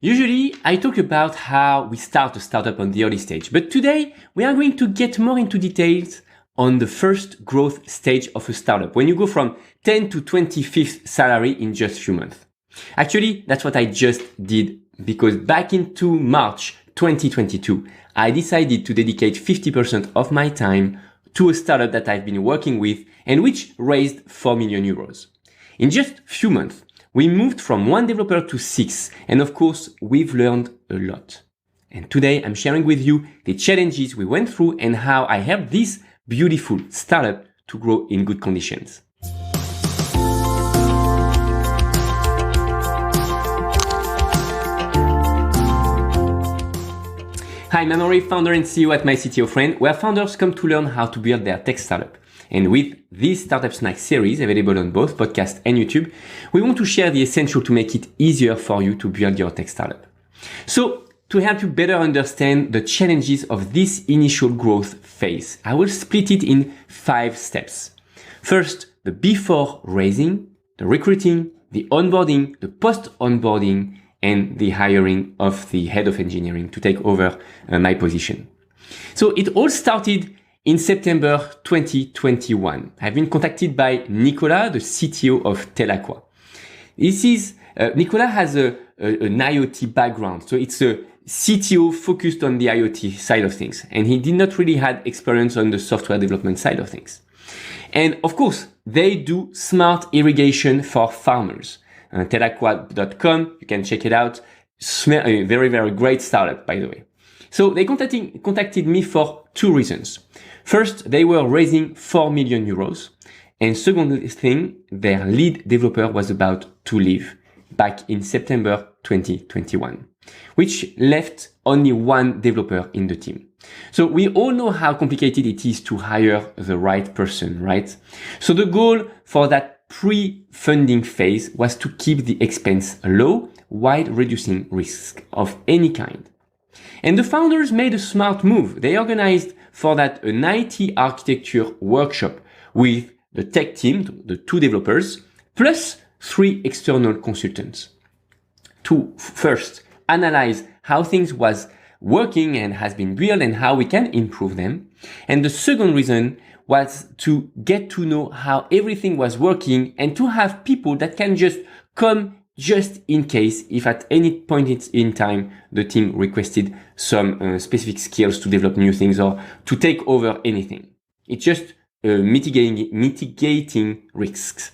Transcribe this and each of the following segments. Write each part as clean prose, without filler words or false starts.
Usually, I talk about how we start a startup on the early stage, but today we are going to get more into details on the first growth stage of a startup, when you go from 10 to 25th salary in just a few months. Actually, that's what I just did, because back into March 2022, I decided to dedicate 50% of my time to a startup that I've been working with and which raised 4 million euros. In just a few months, we moved from 1 developer to 6, and of course, we've learned a lot. And today I'm sharing with you the challenges we went through and how I helped this beautiful startup to grow in good conditions. Hi, I'm Amaury, founder and CEO at My CTO Friend, where founders come to learn how to build their tech startup. And with this Startup Snack series, available on both podcast and YouTube, we want to share the essential to make it easier for you to build your tech startup. So, to help you better understand the challenges of this initial growth phase, I will split it in 5 steps. First, the before raising, the recruiting, the onboarding, the post-onboarding, and the hiring of the head of engineering to take over my position. So it all started in September 2021. I've been contacted by Nicolas, the CTO of Telaqua. Nicolas has an IoT background, so it's a CTO focused on the IoT side of things, and he did not really have experience on the software development side of things. And of course, they do smart irrigation for farmers. Telaqua.com, you can check it out. A very, very great startup, by the way. So they contacted me for 2 reasons. First, they were raising 4 million euros. And second thing, their lead developer was about to leave back in September 2021, which left only 1 developer in the team. So we all know how complicated it is to hire the right person, right? So the goal for that pre-funding phase was to keep the expense low while reducing risk of any kind. And the founders made a smart move. They organized for that an IT architecture workshop with the tech team, the 2 developers, plus 3 external consultants to first analyze how things was working and has been built and how we can improve them. And the second reason was to get to know how everything was working and to have people that can just come just in case if at any point in time the team requested some specific skills to develop new things or to take over anything. It's just mitigating risks.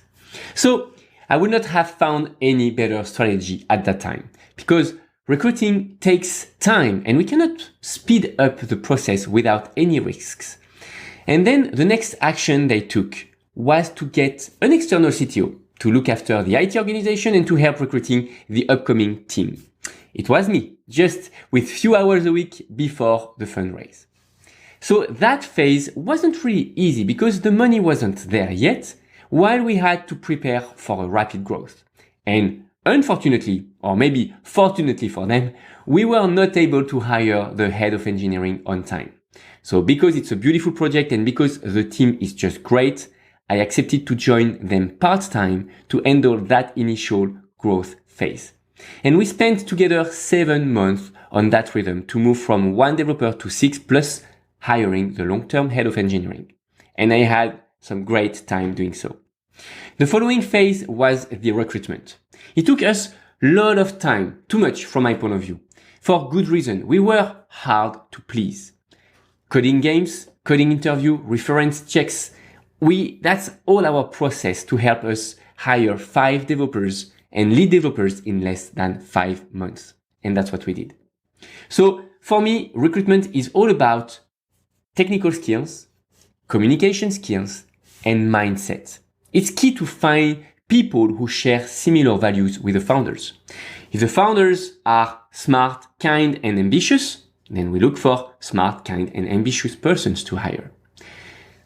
So I would not have found any better strategy at that time, because recruiting takes time and we cannot speed up the process without any risks. And then the next action they took was to get an external CTO to look after the IT organization and to help recruiting the upcoming team. It was me, just with few hours a week before the fundraise. So that phase wasn't really easy because the money wasn't there yet, while we had to prepare for a rapid growth. And unfortunately, or maybe fortunately for them, we were not able to hire the head of engineering on time. So because it's a beautiful project and because the team is just great, I accepted to join them part-time to handle that initial growth phase. And we spent together 7 months on that rhythm to move from 1 developer to 6, plus hiring the long-term head of engineering. And I had some great time doing so. The following phase was the recruitment. It took us a lot of time, too much from my point of view. For good reason, we were hard to please. Coding games, coding interview, reference checks. That's all our process to help us hire 5 developers and lead developers in less than 5 months. And that's what we did. So for me, recruitment is all about technical skills, communication skills, and mindset. It's key to find people who share similar values with the founders. If the founders are smart, kind, and ambitious, then we look for smart, kind, and ambitious persons to hire.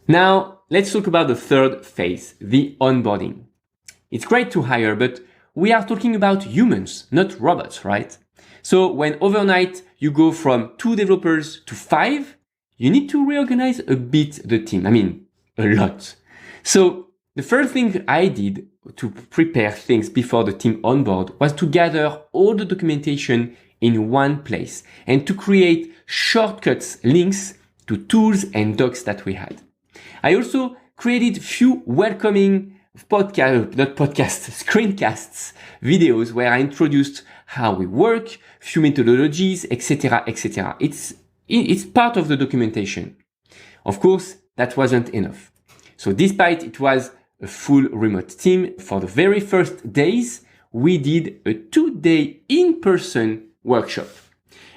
Now, let's talk about the third phase, the onboarding. It's great to hire, but we are talking about humans, not robots, right? So when overnight you go from 2 developers to 5, you need to reorganize a bit the team. I mean, a lot. So the first thing I did to prepare things before the team onboard was to gather all the documentation in one place and to create shortcuts links to tools and docs that we had. I also created few welcoming screencasts, videos where I introduced how we work, few methodologies, etc., etc. It's part of the documentation. Of course, that wasn't enough. So despite it was a full remote team, for the very first days, we did a 2-day in-person workshop.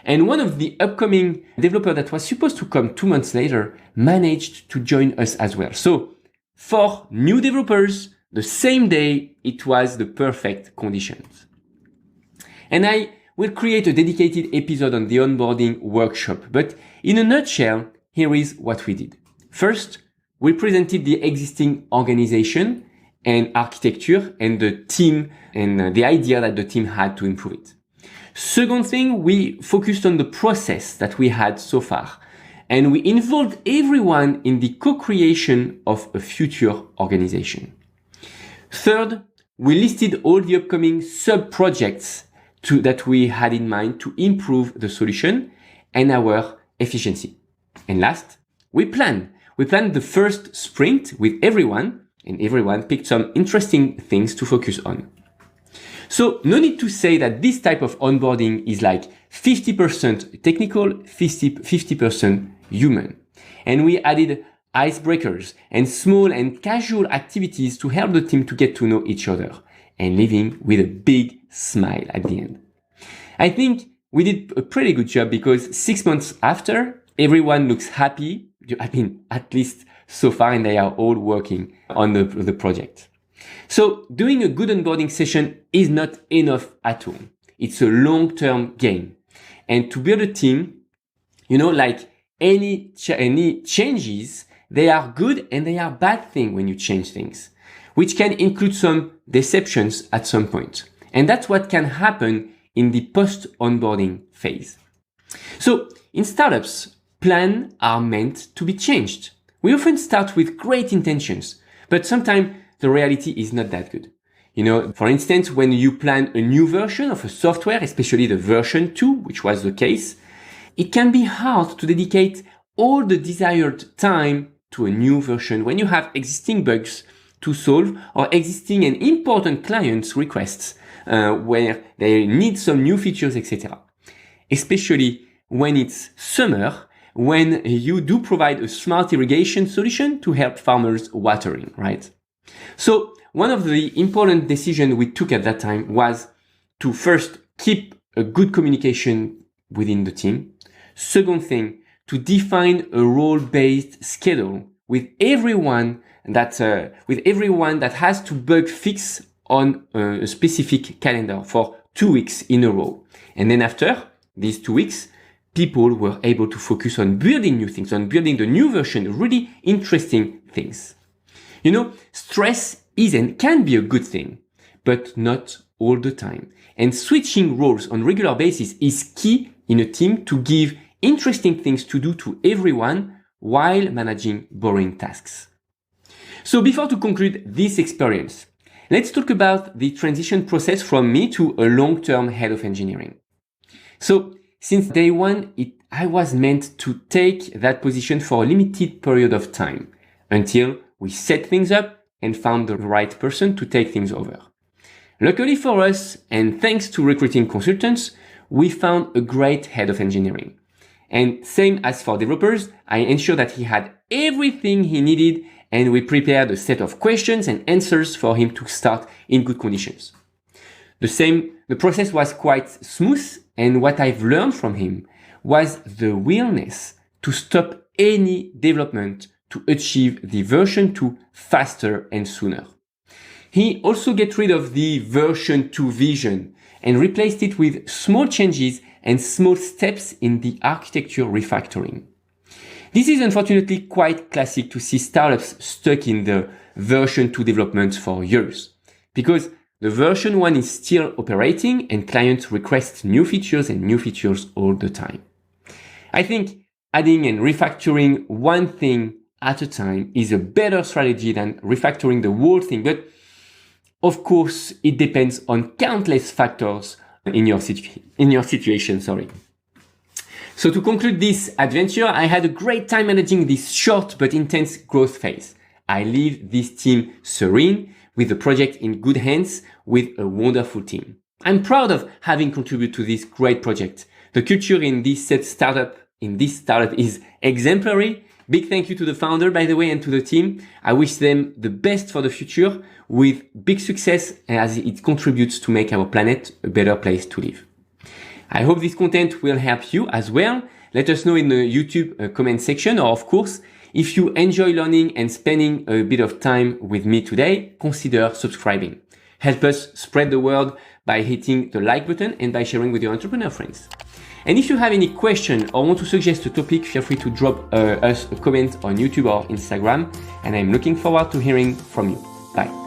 And one of the upcoming developers that was supposed to come 2 months later managed to join us as well. So for new developers, the same day, it was the perfect conditions. And I will create a dedicated episode on the onboarding workshop. But in a nutshell, here is what we did. First, we presented the existing organization and architecture and the team and the idea that the team had to improve it. Second thing, we focused on the process that we had so far, and we involved everyone in the co-creation of a future organization. Third, we listed all the upcoming sub-projects that we had in mind to improve the solution and our efficiency. And last, we planned the first sprint with everyone, and everyone picked some interesting things to focus on. So no need to say that this type of onboarding is like 50% technical, 50% human. And we added icebreakers and small and casual activities to help the team to get to know each other and leaving with a big smile at the end. I think we did a pretty good job because 6 months after, everyone looks happy. I mean, at least so far, and they are all working on the project. So doing a good onboarding session is not enough at all. It's a long-term game. And to build a team, like any changes, they are good and they are bad things when you change things, which can include some deceptions at some point. And that's what can happen in the post-onboarding phase. So in startups, plans are meant to be changed. We often start with great intentions, but sometimes the reality is not that good. For instance, when you plan a new version of a software, especially the version 2, which was the case, it can be hard to dedicate all the desired time to a new version when you have existing bugs to solve or existing and important clients' requests where they need some new features, etc. Especially when it's summer, when you do provide a smart irrigation solution to help farmers watering, right? So one of the important decisions we took at that time was to first keep a good communication within the team. Second thing, to define a role-based schedule with everyone that has to bug fix on a specific calendar for 2 weeks in a row. And then after these 2 weeks, people were able to focus on building new things, on building the new version, really interesting things. Stress is and can be a good thing, but not all the time. And switching roles on regular basis is key in a team to give interesting things to do to everyone while managing boring tasks. So before to conclude this experience, let's talk about the transition process from me to a long-term head of engineering. So since day one, I was meant to take that position for a limited period of time until we set things up and found the right person to take things over. Luckily for us, and thanks to recruiting consultants, we found a great head of engineering. And same as for developers, I ensured that he had everything he needed, and we prepared a set of questions and answers for him to start in good conditions. The process was quite smooth, and what I've learned from him was the willingness to stop any development to achieve the version 2 faster and sooner. He also get rid of the version 2 vision and replaced it with small changes and small steps in the architecture refactoring. This is unfortunately quite classic to see startups stuck in the version 2 development for years, because the version 1 is still operating and clients request new features and new features all the time. I think adding and refactoring one thing at a time is a better strategy than refactoring the whole thing. But of course, it depends on countless factors in your situation. So to conclude this adventure, I had a great time managing this short but intense growth phase. I leave this team serene, with the project in good hands, with a wonderful team. I'm proud of having contributed to this great project. The culture in this startup is exemplary. Big thank you to the founder, by the way, and to the team. I wish them the best for the future, with big success as it contributes to make our planet a better place to live. I hope this content will help you as well. Let us know in the YouTube comment section, or of course, if you enjoy learning and spending a bit of time with me today, consider subscribing. Help us spread the word by hitting the like button and by sharing with your entrepreneur friends. And if you have any question or want to suggest a topic, feel free to drop us a comment on YouTube or Instagram. And I'm looking forward to hearing from you. Bye.